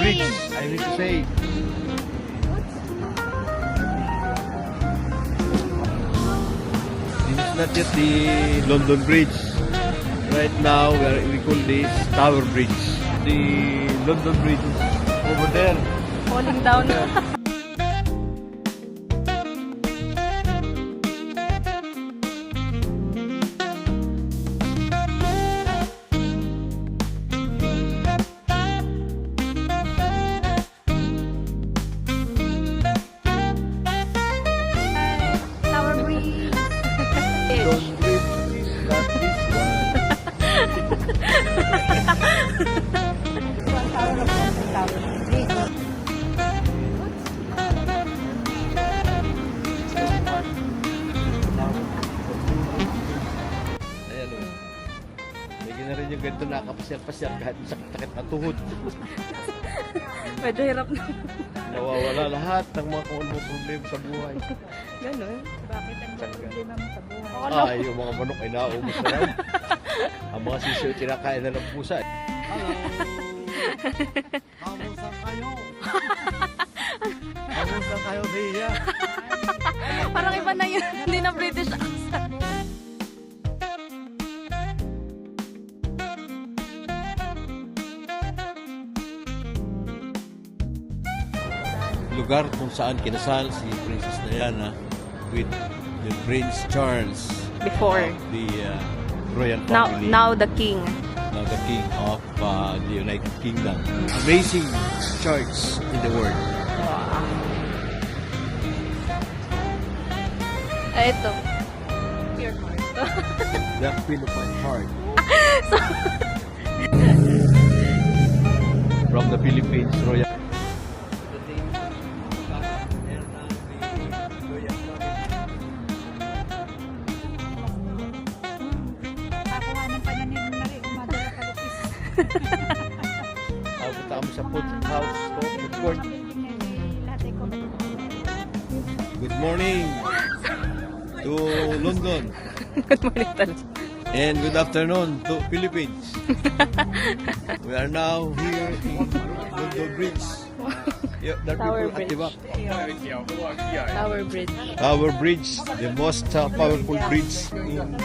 Bridge, I need to say. This is not yet the London Bridge. Right now, we call this Tower Bridge. The London Bridge is over there. Falling down. Tower Bridge. London Bridge is not this one. Ayan o. Lagi na rin yung ganito nakapasyal-pasyal kahit sakit na tuhod. Medyo hirap na. Nawawala lahat ng mga kung ano problema sa buhay. Ganun. Bakit ang problema mo sa buhay? Ay, yung mga manok ay nauubos na lang. Ang mga sisiyo kinakain na ng pusa. Hello! Kamusta kayo? Kamusta kayo, Ria? Parang iba na yun. Hindi na British accent. Lugar kung saan kinasal si Princess Diana with the Prince Charles Before. of the royal Now, family. now the king. Now the king of the United Kingdom. Amazing church in the world. Ito. Pure heart. The Philippine heart. From the Philippines Royal. Pakuha ng pananim na rin. Umadala ka lupis. Punta kami sa food house, food court. Good morning to London Good morning talaga. and good afternoon to Philippines. We are now here in London Bridge. Yeah, there are Tower people at the back. Tower Bridge. Tower Bridge, the most powerful bridge in